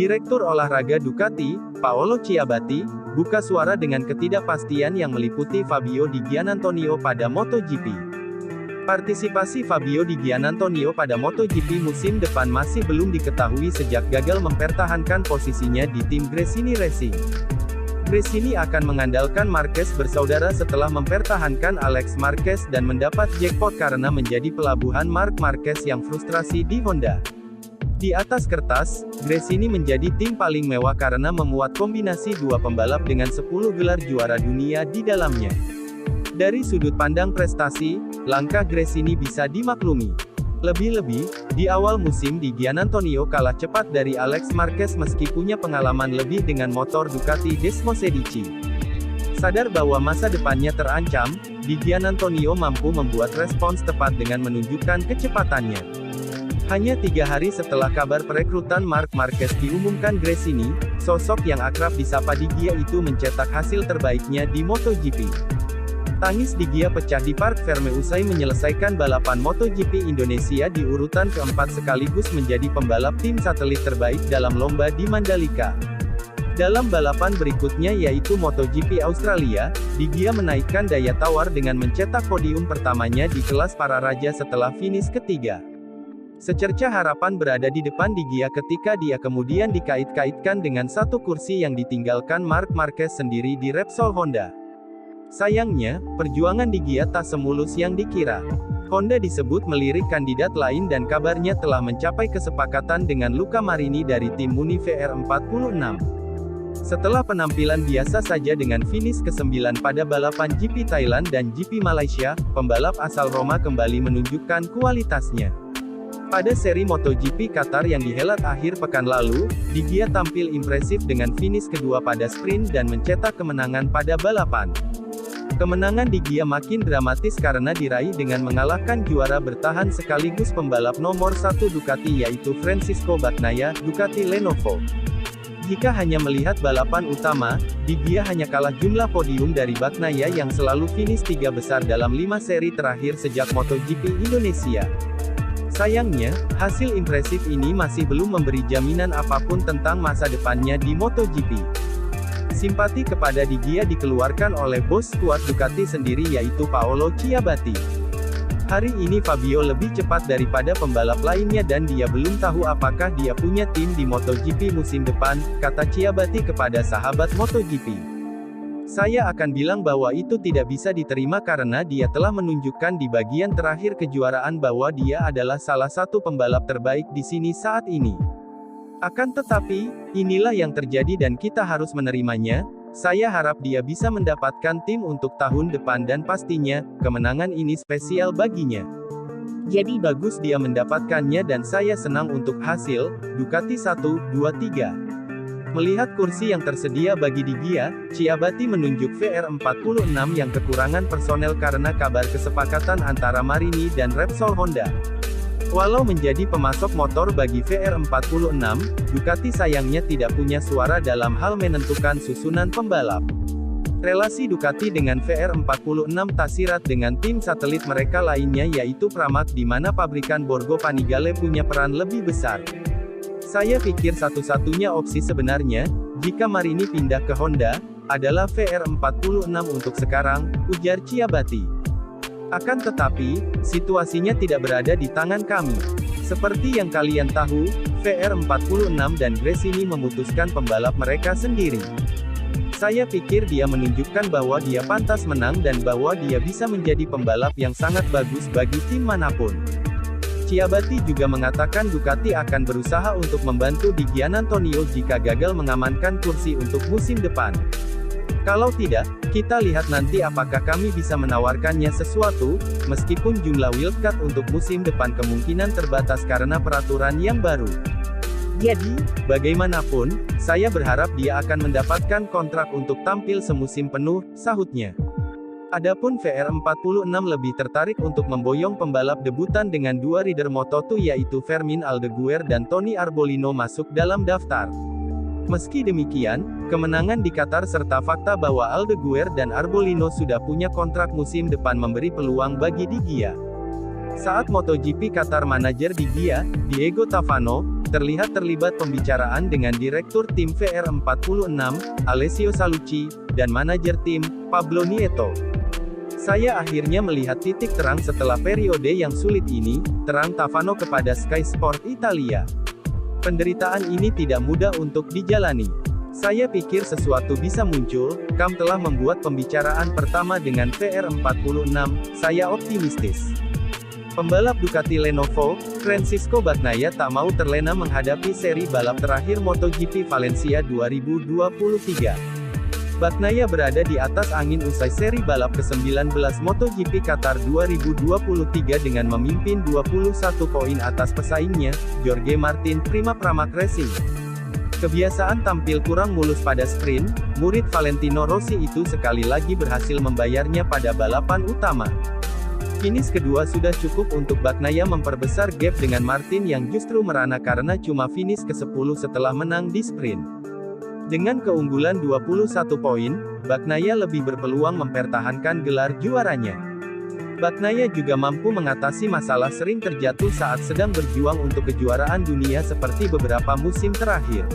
Direktur Olahraga Ducati, Paolo Ciabatti, buka suara dengan ketidakpastian yang meliputi Fabio Di Giannantonio pada MotoGP. Partisipasi Fabio Di Giannantonio pada MotoGP musim depan masih belum diketahui sejak gagal mempertahankan posisinya di tim Gresini Racing. Gresini akan mengandalkan Marquez bersaudara setelah mempertahankan Alex Marquez dan mendapat jackpot karena menjadi pelabuhan Marc Marquez yang frustrasi di Honda. Di atas kertas, Gresini menjadi tim paling mewah karena memuat kombinasi dua pembalap dengan 10 gelar juara dunia di dalamnya. Dari sudut pandang prestasi, langkah Gresini bisa dimaklumi. Lebih-lebih, di awal musim Di Giannantonio kalah cepat dari Alex Marquez meski punya pengalaman lebih dengan motor Ducati Desmosedici. Sadar bahwa masa depannya terancam, Di Giannantonio mampu membuat respons tepat dengan menunjukkan kecepatannya. Hanya 3 hari setelah kabar perekrutan Marc Marquez diumumkan, Gresini, sosok yang akrab disapa Di Gia itu mencetak hasil terbaiknya di MotoGP. Tangis Di Gia pecah di Parc Ferme usai menyelesaikan balapan MotoGP Indonesia di urutan keempat sekaligus menjadi pembalap tim satelit terbaik dalam lomba di Mandalika. Dalam balapan berikutnya yaitu MotoGP Australia, Di Gia menaikkan daya tawar dengan mencetak podium pertamanya di kelas para raja setelah finish ketiga. Secerca harapan berada di depan Di Gia ketika dia kemudian dikait-kaitkan dengan satu kursi yang ditinggalkan Marc Marquez sendiri di Repsol Honda. Sayangnya, perjuangan Di Gia tak semulus yang dikira. Honda disebut melirik kandidat lain dan kabarnya telah mencapai kesepakatan dengan Luca Marini dari tim Muni VR46. Setelah penampilan biasa saja dengan finish ke-9 pada balapan GP Thailand dan GP Malaysia, pembalap asal Roma kembali menunjukkan kualitasnya. Pada seri MotoGP Qatar yang dihelat akhir pekan lalu, Di Gia tampil impresif dengan finish kedua pada sprint dan mencetak kemenangan pada balapan. Kemenangan Di Gia makin dramatis karena diraih dengan mengalahkan juara bertahan sekaligus pembalap nomor 1 Ducati yaitu Francisco Bagnaia, Ducati Lenovo. Jika hanya melihat balapan utama, Di Gia hanya kalah jumlah podium dari Bagnaia yang selalu finish 3 besar dalam 5 seri terakhir sejak MotoGP Indonesia. Sayangnya, hasil impresif ini masih belum memberi jaminan apapun tentang masa depannya di MotoGP. Simpati kepada Di Gia dikeluarkan oleh bos skuad Ducati sendiri yaitu Paolo Ciabatti. Hari ini Fabio lebih cepat daripada pembalap lainnya dan dia belum tahu apakah dia punya tim di MotoGP musim depan, kata Ciabatti kepada sahabat MotoGP. Saya akan bilang bahwa itu tidak bisa diterima karena dia telah menunjukkan di bagian terakhir kejuaraan bahwa dia adalah salah satu pembalap terbaik di sini saat ini. Akan tetapi, inilah yang terjadi dan kita harus menerimanya. Saya harap dia bisa mendapatkan tim untuk tahun depan dan pastinya, kemenangan ini spesial baginya. Jadi bagus dia mendapatkannya dan saya senang untuk hasil, Ducati 1, 2, 3. Melihat kursi yang tersedia bagi Di Gia, Ciabatti menunjuk VR46 yang kekurangan personel karena kabar kesepakatan antara Marini dan Repsol Honda. Walau menjadi pemasok motor bagi VR46, Ducati sayangnya tidak punya suara dalam hal menentukan susunan pembalap. Relasi Ducati dengan VR46 tak sirat dengan tim satelit mereka lainnya yaitu Pramac di mana pabrikan Borgo Panigale punya peran lebih besar. Saya pikir satu-satunya opsi sebenarnya, jika Marini pindah ke Honda, adalah VR46 untuk sekarang, ujar Ciabatti. Akan tetapi, situasinya tidak berada di tangan kami. Seperti yang kalian tahu, VR46 dan Gresini memutuskan pembalap mereka sendiri. Saya pikir dia menunjukkan bahwa dia pantas menang dan bahwa dia bisa menjadi pembalap yang sangat bagus bagi tim manapun. Ciabatti juga mengatakan Ducati akan berusaha untuk membantu Di Giannantonio jika gagal mengamankan kursi untuk musim depan. Kalau tidak, kita lihat nanti apakah kami bisa menawarkannya sesuatu, meskipun jumlah wildcard untuk musim depan kemungkinan terbatas karena peraturan yang baru. Jadi, bagaimanapun, saya berharap dia akan mendapatkan kontrak untuk tampil semusim penuh, sahutnya. Adapun VR46 lebih tertarik untuk memboyong pembalap debutan dengan 2 rider Moto2 yaitu Fermin Aldeguer dan Tony Arbolino masuk dalam daftar. Meski demikian, kemenangan di Qatar serta fakta bahwa Aldeguer dan Arbolino sudah punya kontrak musim depan memberi peluang bagi Di Gia. Saat MotoGP Qatar manajer Di Gia, Diego Tavano, terlihat terlibat pembicaraan dengan Direktur Tim VR46, Alessio Salucci, dan manajer tim, Pablo Nieto. Saya akhirnya melihat titik terang setelah periode yang sulit ini, terang Tavano kepada Sky Sport Italia. Penderitaan ini tidak mudah untuk dijalani. Saya pikir sesuatu bisa muncul, Kam telah membuat pembicaraan pertama dengan VR46, saya optimistis. Pembalap Ducati Lenovo, Francisco Bagnaia tak mau terlena menghadapi seri balap terakhir MotoGP Valencia 2023. Bagnaia berada di atas angin usai seri balap ke-19 MotoGP Qatar 2023 dengan memimpin 21 poin atas pesaingnya, Jorge Martin Prima Pramac Racing. Kebiasaan tampil kurang mulus pada sprint, murid Valentino Rossi itu sekali lagi berhasil membayarnya pada balapan utama. Finish kedua sudah cukup untuk Bagnaia memperbesar gap dengan Martin yang justru merana karena cuma finish ke-10 setelah menang di sprint. Dengan keunggulan 21 poin, Bagnaia lebih berpeluang mempertahankan gelar juaranya. Bagnaia juga mampu mengatasi masalah sering terjatuh saat sedang berjuang untuk kejuaraan dunia seperti beberapa musim terakhir.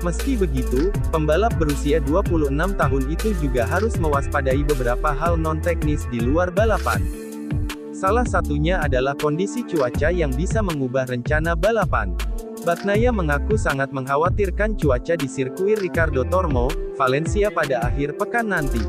Meski begitu, pembalap berusia 26 tahun itu juga harus mewaspadai beberapa hal non-teknis di luar balapan. Salah satunya adalah kondisi cuaca yang bisa mengubah rencana balapan. Bagnaia mengaku sangat mengkhawatirkan cuaca di sirkuit Ricardo Tormo, Valencia pada akhir pekan nanti.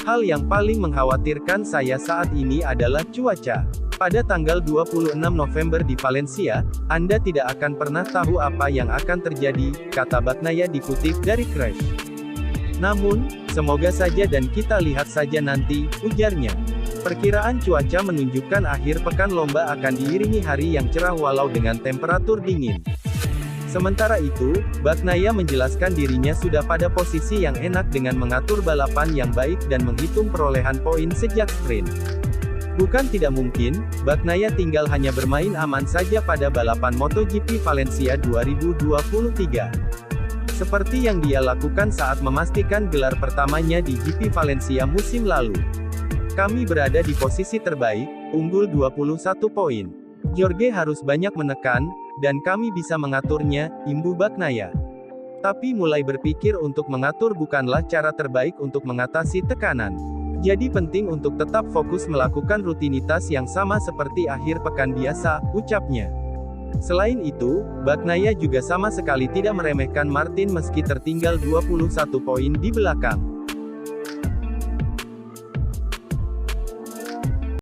Hal yang paling mengkhawatirkan saya saat ini adalah cuaca. Pada tanggal 26 November di Valencia, Anda tidak akan pernah tahu apa yang akan terjadi, kata Bagnaia dikutip dari Crash. Namun, semoga saja dan kita lihat saja nanti, ujarnya. Perkiraan cuaca menunjukkan akhir pekan lomba akan diiringi hari yang cerah walau dengan temperatur dingin. Sementara itu, Bagnaia menjelaskan dirinya sudah pada posisi yang enak dengan mengatur balapan yang baik dan menghitung perolehan poin sejak sprint. Bukan tidak mungkin, Bagnaia tinggal hanya bermain aman saja pada balapan MotoGP Valencia 2023. Seperti yang dia lakukan saat memastikan gelar pertamanya di GP Valencia musim lalu. Kami berada di posisi terbaik, unggul 21 poin. Jorge harus banyak menekan, dan kami bisa mengaturnya, imbuh Bagnaia. Tapi mulai berpikir untuk mengatur bukanlah cara terbaik untuk mengatasi tekanan. Jadi penting untuk tetap fokus melakukan rutinitas yang sama seperti akhir pekan biasa, ucapnya. Selain itu, Bagnaia juga sama sekali tidak meremehkan Martin meski tertinggal 21 poin di belakang.